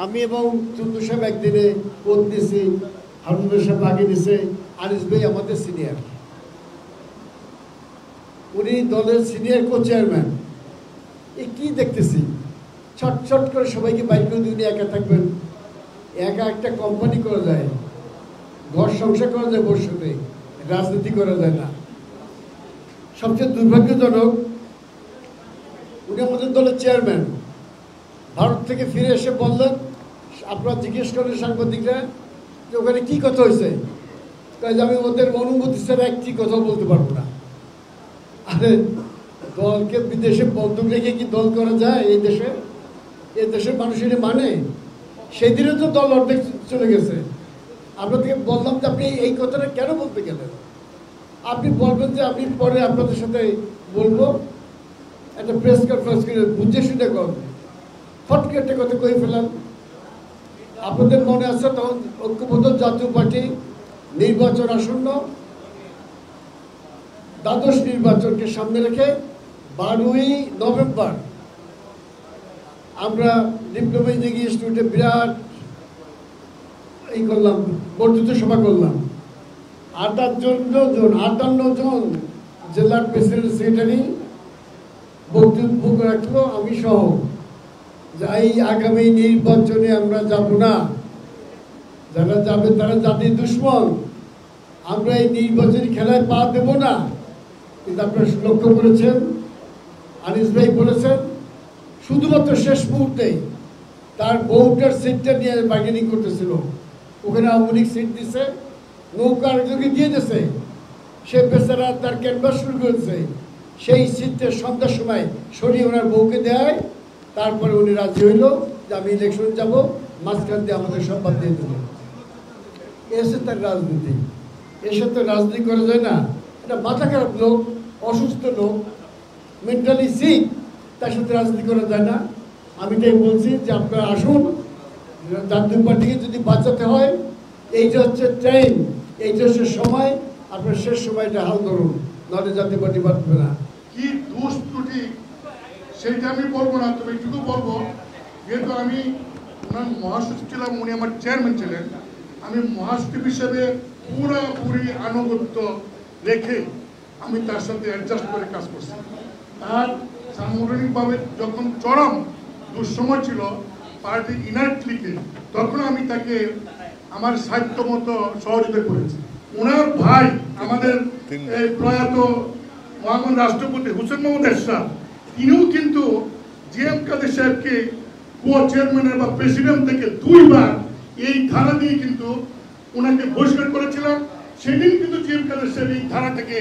আমি এবং চন্দ্র সাহেব একদিনে পদ দিয়েছি, হারুন সাহেব আগে দিছে, আনিস ভাই আমাদের সিনিয়র, উনি দলের সিনিয়র কো চেয়ারম্যান। এই কী দেখতেছি, ছটছট করে সবাইকে বাইক করে উনি একা থাকবেন। একা একটা কোম্পানি করা যায়, ঘর সংসার করা যায়, বসে রাজনীতি করা যায় না। সবচেয়ে দুর্ভাগ্যজনক, উনি আমাদের দলের চেয়ারম্যান, ভারত থেকে ফিরে এসে বললেন, আপনারা জিজ্ঞেস করেন সাংবাদিকরা যে ওখানে কী কথা হয়েছে, কাজে আমি ওদের অনুমতি ছাড়া একটি কথা বলতে পারবো না। আরে দলকে বিদেশে বন্ধক রেখে কি দল করা যায়? এই দেশের মানুষের মানে সেই দিনে তো দল অর্ধেক চলে গেছে। আপনাদেরকে বললাম যে আপনি এই কথাটা কেন বলতে গেলেন? আপনি বলবেন যে আমি পরে আপনাদের সাথে বলবো, একটা প্রেস কনফারেন্স করে বুঝে শুনে করবেন। ফটকে একটা কথা কয়ে ফেলাম। আপনাদের মনে আছে তখন ঐক্যবদ্ধ জাতীয় পার্টি নির্বাচন আসন্ন, দ্বাদশ নির্বাচনকে সামনে রেখে 12ই নভেম্বর আমরা ডিপ্লোমা ইঞ্জিনিয়ারিং ইনস্টিটিউটে বিরাট করলাম, বর্ধিত সভা করলাম। 58 জন জেলার প্রেসিডেন্ট সেক্রেটারি বক্তব্য রাখলো, আমি সহ, যে এই আগামী নির্বাচনে আমরা যাব না, যারা যাবে তারা জাতির দুশ্মন, আমরা এই নির্বাচনী খেলায় পা দেব না। কিন্তু আপনারা লক্ষ্য করেছেন, আনিস ভাই বলেছেন শুধুমাত্র শেষ মুহূর্তে তার বউটার সিটটা নিয়ে বার্গেনিং করতেছিল, ওখানে আওয়ামী লীগ সিট দিছে, নৌকা আরেকজনকে দিয়ে দিয়েছে, সে বেচারা তার ক্যানভাস শুরু করেছে, সেই সিটটা সন্ধ্যার সময় সরিয়ে ওনার বউকে দেয়। তারপরে উনি রাজি হইল যে আমি ইলেকশন যাব, মাঝখান দিয়ে আমাদের সব বাদ দিয়ে দেব। এসে তার রাজনীতি, এসে তো রাজনীতি করা যায় না। এটা মাথা খারাপ লোক, অসুস্থ লোক, মেন্টালি সিক, তার সাথে রাজনীতি করা যায় না। আমি তাই বলছি যে আপনারা আসুন, জাতীয় পার্টিকে যদি বাঁচাতে হয়, এইটা হচ্ছে টাইম, এইটা হচ্ছে সময়, আপনার শেষ সময়টা হাল ধরুন, নাহলে জাতীয় পার্টি বাঁচবে না। কি দোষ ত্রুটি সেইটা আমি বলবো না, তবে এইটুকু বলবো, যেহেতু আমি ওনার মহাসচিব ছিলাম, উনি আমার চেয়ারম্যান ছিলেন, আমি মহাসচিব হিসেবে পুরোপুরি আনুগত্য রেখে আমি তার সাথে অ্যাডজাস্ট করে কাজ করছি। তার সাংগঠনিকভাবে যখন চরম দুঃসময় ছিল পার্টি ইনার্টলিকে, তখন আমি তাকে আমার সাহিত্য মতো সহযোগিতা করেছি। ওনার ভাই আমাদের এই প্রয়াত মহান রাষ্ট্রপতি হোসেন মোহাম্মদ এরশাদ, তিনিও কিন্তু জিএম কাদের সাহেবকে কো চেয়ারম্যানের বা প্রেসিডেন্ট থেকে 2 বার এই ধারা দিয়ে কিন্তু ওনাকে বহিষ্কার করেছিলাম। সেদিন কিন্তু জিএম কাদের সাহেব এই ধারা থেকে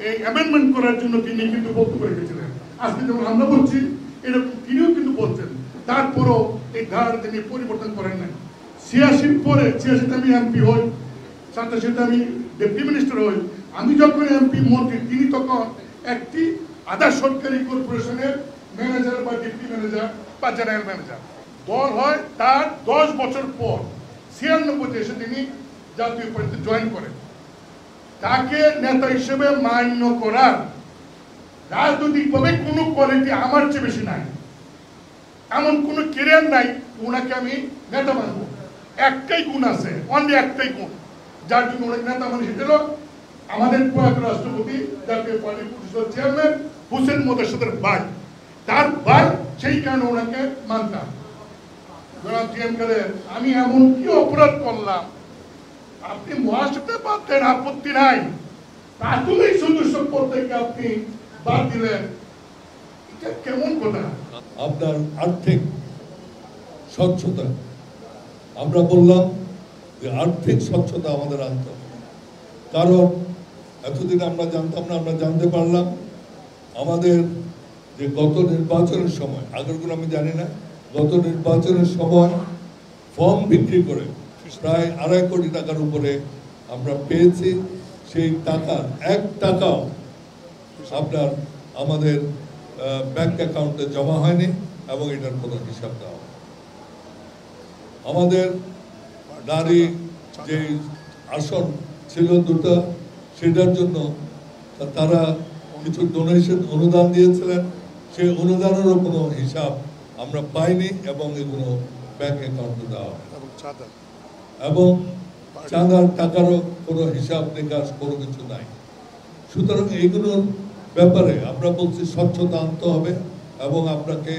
এই অ্যামেন্ডমেন্ট করার জন্য তিনি কিন্তু বক্তব্য রেখেছিলেন। আজকে যেমন আমরা বলছি, এরকম তিনিও কিন্তু বলছেন, তারপরও এই ধারা তিনি পরিবর্তন করেন নাই। 86 পরে 86তে আমি এমপি হই, 87তে আমি ডেপুটি মিনিস্টার হই। আমি যখন এমপি মন্ত্রী, তিনি তখন একটি আধা সরকারি কর্পোরেশনের ম্যানেজার বা ডেপুটি ম্যানেজার বা জেনারেল ম্যানেজার। দল হয় তার 10 বছর পর 96তে এসে তিনি জাতীয় পার্টিতে জয়েন করেন। তাকে নেতা হিসেবে মান্য করার রাজনৈতিকভাবে কোনো কোয়ালিটি আমার চেয়ে বেশি নাই, এমন কোনো কেরিয়ার নাই ওনাকে আমি নেতা মানব। একটাই গুণ আছে, অনলি একটাই গুণ, যার জন্য ওনাকে নেতা মানে, সেটা হলো আমাদের প্রয়াত রাষ্ট্রপতি জাতীয় পার্টির পরিষদ চেয়ারম্যান হোসেন মোদার্শেদের ভাই, তার ভাই, সেই কারণে ওনাকে মানতাম। আমি এমন কি অপরাধ করলাম, আপনি মহাসচিব বাদ দেন, আপত্তি নাই, প্রাথমিক সদস্য পদ থেকে আপনি বাদ দিলেন, এটা কেমন কথা? আপনার আর্থিক স্বচ্ছতা, আমরা বললাম যে আর্থিক স্বচ্ছতা আমাদের আনতে হবে, কারণ এতদিন আমরা জানতাম না, আমরা জানতে পারলাম আমাদের যে গত নির্বাচনের সময়, আগেরগুলো আমি জানি না, গত নির্বাচনের সময় ফর্ম বিক্রি করে প্রায় 2.5 কোটি টাকার উপরে আমরা পেয়েছি। সেই টাকার 1 টাকাও আপনার আমাদের ব্যাংক অ্যাকাউন্টে জমা হয়নি এবং এটার কোনো হিসাব দেওয়া। আমাদের নারী যে আসন ছিল 2টা, সেটার জন্য তারা কিছু ডোনেশন, অনুদান দিয়েছিলেন, সেই অনুদানেরও কোনো হিসাব আমরা পাইনি এবং এগুলো ব্যাংক অ্যাকাউন্টে দেওয়া হয় এবং চাঁদার টাকারও কোনো হিসাব নিকাশ কোনো কিছু নাই। সুতরাং এইগুলোর ব্যাপারে আমরা বলছি স্বচ্ছতা আনতে হবে এবং আপনাকে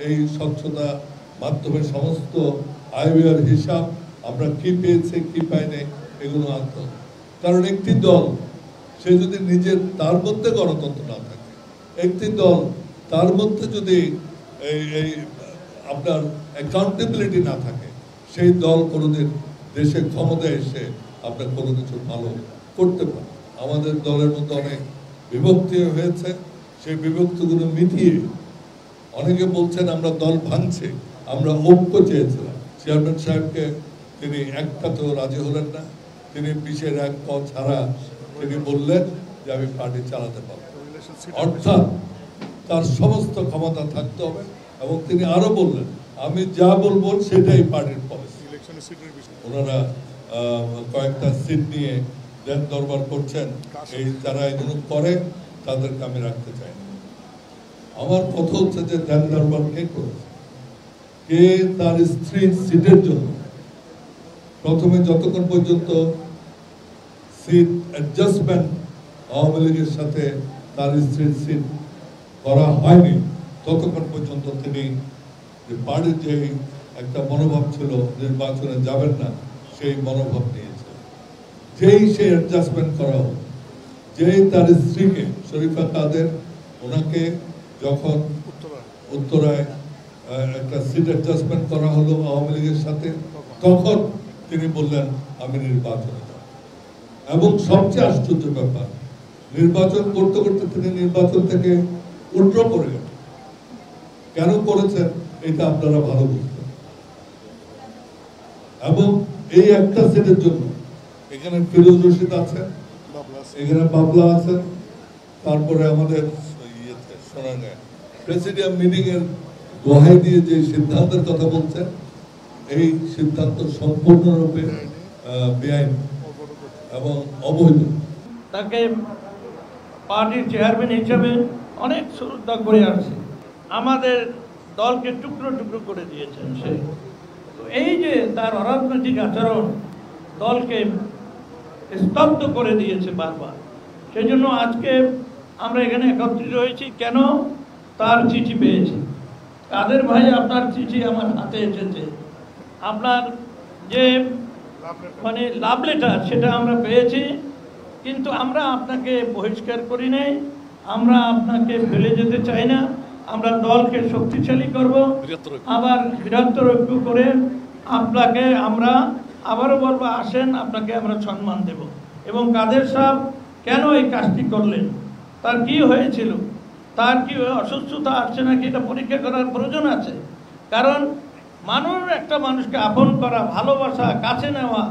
এই স্বচ্ছতা মাধ্যমে সমস্ত আয় ব্যয়ের হিসাব আমরা কি পেয়েছি কি পাইনি এগুলো আনতে হবে। কারণ একটি দল সে যদি নিজের তার মধ্যে গণতন্ত্র না থাকে, একটি দল তার মধ্যে যদি এই আপনার অ্যাকাউন্টেবিলিটি না থাকে, সেই দল কোনোদিন দেশে ক্ষমতায় এসে আপনার কোনো কিছু ভালো করতে পারে। আমাদের দলের মধ্যে অনেক বিভক্তি হয়েছে, সেই বিভক্তিগুলো মিটিয়ে অনেকে বলছেন আমরা দল ভাঙছে, আমরা ঐক্য চেয়েছিলাম। চেয়ারম্যান সাহেবকে তিনি একটাতেও রাজি হলেন না, তিনি 20-এর 1 ক ছাড়া তিনি বললেন যে আমি পার্টি চালাতে পারব, অর্থাৎ তার সমস্ত ক্ষমতা থাকতে হবে। এবং তিনি আরো বললেন আমি যা বলবো সেটাই পার্টির পলিসি। ওনারা কয়েকটা সিট নিয়ে দেন দরবার করছেন, এই যারা এগুলো করে তাদেরকে আমি রাখতে চাই না। আমার কথা হচ্ছে যে দেন দরবার কে করেছে, কে তার স্ত্রীর সিটের জন্য প্রথমে যতক্ষণ পর্যন্ত সিট অ্যাডজাস্টমেন্ট আওয়ামী লীগের সাথে তার স্ত্রীর সিট করা হয়নি ততক্ষণ পর্যন্ত তিনি যে পার্টির যে একটা মনোভাব ছিল নির্বাচনে যাবেন না, সেই মনোভাব নিয়েছে। যেই সে অ্যাডজাস্টমেন্ট করা হলো, যেই তার স্ত্রীকে শরীফা কাদের ওনাকে যখন উত্তরায় একটা সিট অ্যাডজাস্টমেন্ট করা হলো আওয়ামী লীগের সাথে, তখন তিনি বললেন আমি নির্বাচনে যাব। এবং সবচেয়ে আশ্চর্য ব্যাপার, নির্বাচন করতে করতে তিনি নির্বাচন থেকে উইথড্র করে গেলেন। কেন করেছেন এটা আপনারা ভালো বুঝবেন। এবং এই একটা সিটের জন্য এখানে ফিরোজ রশিদ আছেন, এখানে বাবলা আছেন, তারপরে আমাদের প্রেসিডিয়াম মিটিং এর দোহাই দিয়ে যে সিদ্ধান্তের কথা বলছেন, এই সিদ্ধান্ত সম্পূর্ণরূপে বেআইন এবং অবৈধ। তাকে পার্টির চেয়ারম্যান হিসেবে অনেক শ্রদ্ধা করে আসছে, আমাদের দলকে টুকরো টুকরো করে দিয়েছেন সে। তো এই যে তার অরাজনৈতিক আচরণ দলকে স্তব্ধ করে দিয়েছে বারবার। সেই জন্য আজকে আমরা এখানে একত্রিত হয়েছি। কেন? তার চিঠি পেয়েছি। কাদের ভাই আপনার চিঠি আমার হাতে এসেছে, আপনার যে মানে লাভ লেটার সেটা আমরা পেয়েছি, কিন্তু আমরা আপনাকে বহিষ্কার করি নাই, আমরা আপনাকে ফেলে যেতে চাই না। আমরা দলকে শক্তিশালী করব, আবার বৃহত্তর ঐক্য করে আপনাকে আমরা আবারও বলবো আসেন, আপনাকে আমরা সম্মান দেব। এবং কাদের সাহেব কেন এই কাজটি করলেন, তার কি হয়েছিল, তার কি অসুস্থতা আসছে নাকি এটা পরীক্ষা করার প্রয়োজন আছে। কারণ একটা মানুষকে আপন করা, ভালোবাসা, কাছে নেওয়া,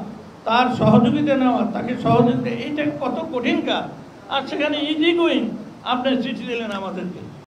তার সহযোগিতা নেওয়া, তাকে সহযোগিতা, এইটা কত কঠিন কাজ। আর সেখানে ইজি গোয়িং আপনি চিঠি দিলেন আমাদেরকে।